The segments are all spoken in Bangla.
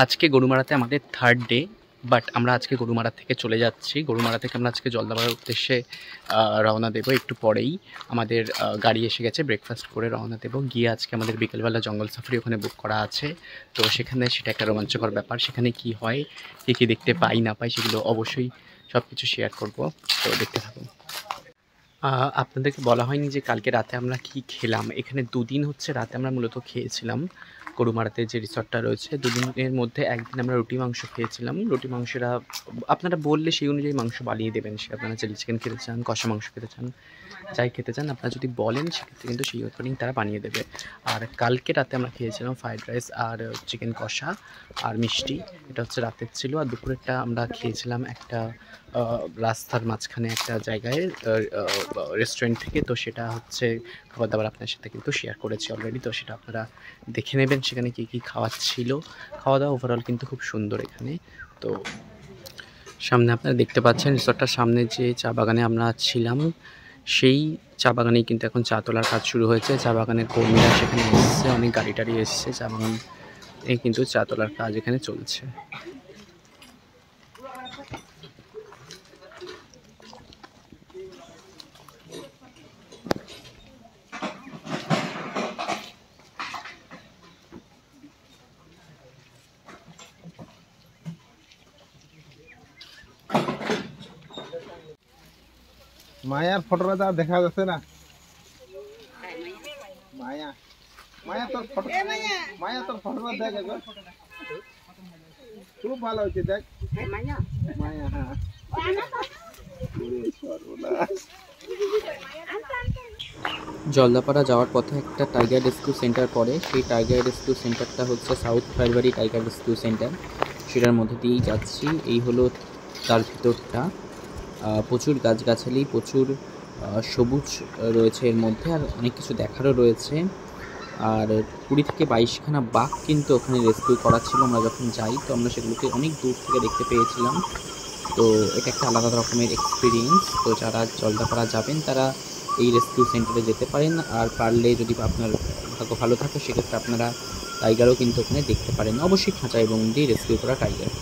আজকে গরুমারাতে আমাদের থার্ড ডে, বাট আমরা আজকে গরুমারা থেকে চলে যাচ্ছি। গরুমারা থেকে আমরা আজকে জলদাপাড়ার উদ্দেশ্যে রওনা দেবো। একটু পরেই আমাদের গাড়ি এসে গেছে, ব্রেকফাস্ট করে রওনা দেবো। গিয়ে আজকে আমাদের বিকেলবেলা জঙ্গল সাফারি ওখানে বুক করা আছে। তো সেখানে সেটা একটা রোমাঞ্চকর ব্যাপার। সেখানে কি হয়, কী দেখতে পাই না পাই, সেগুলো অবশ্যই সব কিছু শেয়ার করবো। তো দেখতে থাকুন। আপনাদেরকে বলা হয়নি যে কালকে রাতে আমরা কি খেলাম। এখানে দুদিন হচ্ছে রাতে আমরা মূলত খেয়েছিলাম গরুমারাতে যে রিসর্টটা রয়েছে। দুদিনের মধ্যে একদিন আমরা রুটি মাংস খেয়েছিলাম। রুটি মাংসটা আপনারা বললে সেই অনুযায়ী মাংস বানিয়ে দেবেন। সে আপনারা চিলি চিকেন খেতে চান, কষা মাংস খেতে চান, যাই খেতে চান, আপনারা যদি বলেন সেক্ষেত্রে কিন্তু সেই অ্যাকর্ডিং তারা বানিয়ে দেবে। আর কালকে রাতে আমরা খেয়েছিলাম ফ্রাইড রাইস আর চিকেন কষা আর মিষ্টি। এটা হচ্ছে রাতের ছিল। আর দুপুরেরটা আমরা খেয়েছিলাম একটা রাস্তার মাঝখানে একটা জায়গায় রেস্টুরেন্ট থেকে। তো সেটা হচ্ছে খাবার দাবার আপনার সাথে কিন্তু শেয়ার করেছি অলরেডি। তো সেটা আপনারা দেখে নেবেন সেখানে কী কী খাওয়া ছিল। খাওয়া দাওয়া ওভারঅল কিন্তু খুব সুন্দর এখানে। তো সামনে আপনারা দেখতে পাচ্ছেন রিসর্টটার সামনে যে চা বাগানে আমরা ছিলাম, সেই চা বাগানেই কিন্তু এখন চা তোলার কাজ শুরু হয়েছে। চা বাগানের কর্মীরা সেখানে এসেছে, অনেক গাড়ি টাড়ি এসেছে। চা বাগান কিন্তু চা তোলার কাজ এখানে চলছে। মায়ার ফটোটা দেখা যাচ্ছে না। মায়া মায়া তোর ফটো, মায়া তোর ফটোটা দেখ, খুব ভালো হয়েছে দেখ মায়া। হ্যাঁ জলদাপাড়া যাওয়ার পথে একটা টাইগার রেস্কিউ সেন্টার পড়ে। সেই টাইগার রেস্কিউ সেন্টারটা হচ্ছে সাউথ ফাইবারি টাইগার রেস্কিউ সেন্টার। সেটার মধ্যে দিয়েই যাচ্ছি। এই হলো তার ভিতরটা। প্রচুর গাছগাছালি, প্রচুর সবুজ রয়েছে এর মধ্যে, আর অনেক কিছু দেখারও রয়েছে। আর 20 থেকে 22খানা বাঘ কিন্তু ওখানে রেস্কিউ করা ছিল। আমরা যখন যাই তো আমরা সেগুলোকে অনেক দূর থেকে দেখতে পেয়েছিলাম। তো এটা একটা আলাদা রকমের এক্সপিরিয়েন্স। তো যারা জলদাপাড়া যাবেন তারা এই রেস্কিউ সেন্টারে যেতে পারেন। আর পারলে যদি আপনার ভাগ্য ভালো থাকে সেক্ষেত্রে আপনারা টাইগারও কিন্তু ওখানে দেখতে পারেন। অবশ্যই খাঁচা এবং দিয়ে রেস্কিউ করা টাইগার।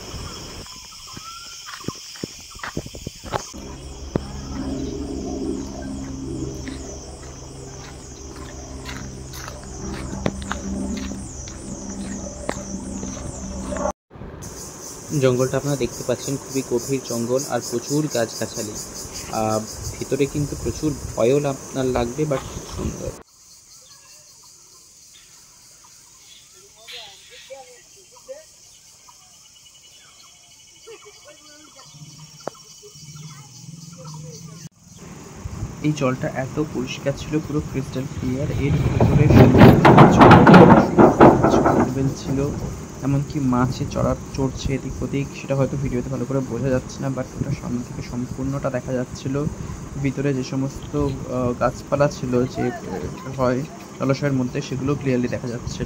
জঙ্গলটা আপনারা দেখতে পাচ্ছেন, খুবই গভীর জঙ্গল আর প্রচুর গাছগাছালি। ভিতরে কিন্তু প্রচুর ভয়ও আপনার লাগবে, বাট খুব সুন্দর। এই জলটা এত পরিষ্কার ছিল, পুরো ক্রিস্টাল ক্লিয়ার। এর ভিতরে ছিল, এমনকি মাছে চড়ছে এদিক ওদিক। সেটা হয়তো ভিডিওতে ভালো করে বোঝা যাচ্ছে না, বাট ওটা সামনে থেকে সম্পূর্ণটা দেখা যাচ্ছিল। ভিতরে যে সমস্ত গাছপালা ছিল যে হয় জলাশয়ের মধ্যে, সেগুলো ক্লিয়ারলি দেখা যাচ্ছে।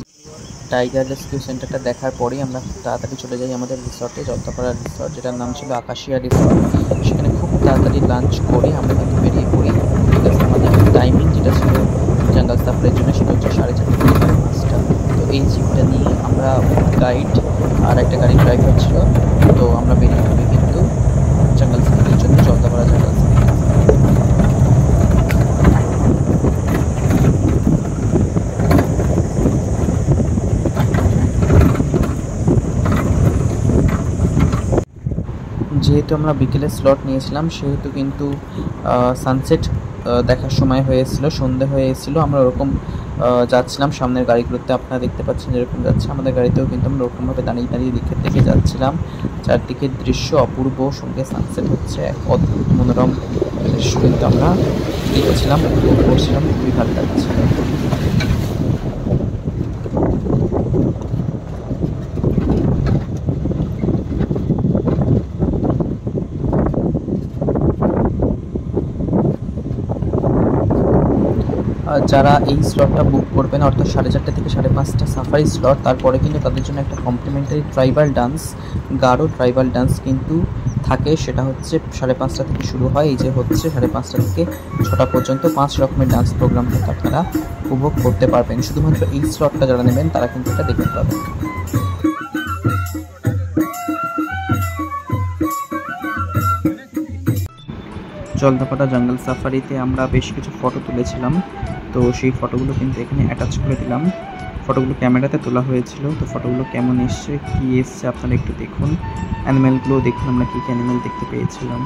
টাইগার রেস্কিউ সেন্টারটা দেখার পরেই আমরা তাড়াতাড়ি চলে যাই আমাদের রিসর্টে, জলদাপাড়া রিসর্ট, যেটার নাম ছিল আকাশিয়া রিসর্ট। সেখানে খুব তাড়াতাড়ি লাঞ্চ করে আমরা কিন্তু বেরিয়ে পড়ি। আমাদের টাইমিং যেটা ছিল জঙ্গল সাফারির জন্য সেটা হচ্ছে 4:30 থেকে 5টা। তো এই জিপটা নিয়ে আমরা গাইড আর একটা গাড়ির ড্রাইভার ছিল। তো আমরা বেরিয়ে পড়ি কিন্তু জঙ্গল সাফারির জন্য, জলদাপাড়া জঙ্গল সাফারি। যেহেতু আমরা বিকেলের স্লট নিয়েছিলাম সেহেতু কিন্তু সানসেট দেখার সময় হয়েছিল, সন্ধে হয়ে এসেছিলো। আমরা ওরকম যাচ্ছিলাম সামনের গাড়িগুলোতে, আপনারা দেখতে পাচ্ছেন যেরকম যাচ্ছে। আমাদের গাড়িতেও কিন্তু আমরা ওরকমভাবে দাঁড়িয়ে দাঁড়িয়ে দেখে যাচ্ছিলাম। চারদিকের দৃশ্য অপূর্ব, সঙ্গে সানসেট হচ্ছে এক অদ্ভুত মনোরম দৃশ্য কিন্তু আমরা দেখছিলাম, উপভোগ করছিলাম। খুবই ভালো লাগছিল। যারা এই স্লটটা বুক করবেন, অর্থাৎ 4:30 থেকে 5:30 সাফারি স্লট, তারপরে কিন্তু তাদের জন্য একটা complimentary tribal dance, Garo tribal dance কিন্তু থাকে। সেটা হচ্ছে 5:30 থেকে শুরু হয়। এই যে হচ্ছে 5:30 থেকে 6টা পর্যন্ত 5 রকমের ডান্স প্রোগ্রাম কিন্তু আপনারা উপভোগ করতে পারবেন। শুধুমাত্র এই স্লটটা যারা নেবেন তারা কিন্তু এটা দেখতে পাবেন। জলদাপাড়া জঙ্গল সাফারিতে আমরা বেশ কিছু ফটো তুলেছিলাম, তো সেই ফটোগুলো কিন্তু এখানে অ্যাটাচ করে দিলাম। ফটোগুলো ক্যামেরাতে তোলা হয়েছিল, তো ফটোগুলো কেমন এসছে কী এসছে আপনারা একটু দেখুন। অ্যানিম্যালগুলো দেখুন আমরা কী কী অ্যানিম্যাল দেখতে পেয়েছিলাম।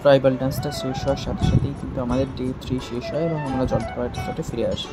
ট্রাইবাল ডান্সটা শেষ হওয়ার সাথে সাথেই কিন্তু আমাদের ডে 3 শেষ হয় এবং আমরা জলদাপাড়া রিসর্টে ফিরে আসি।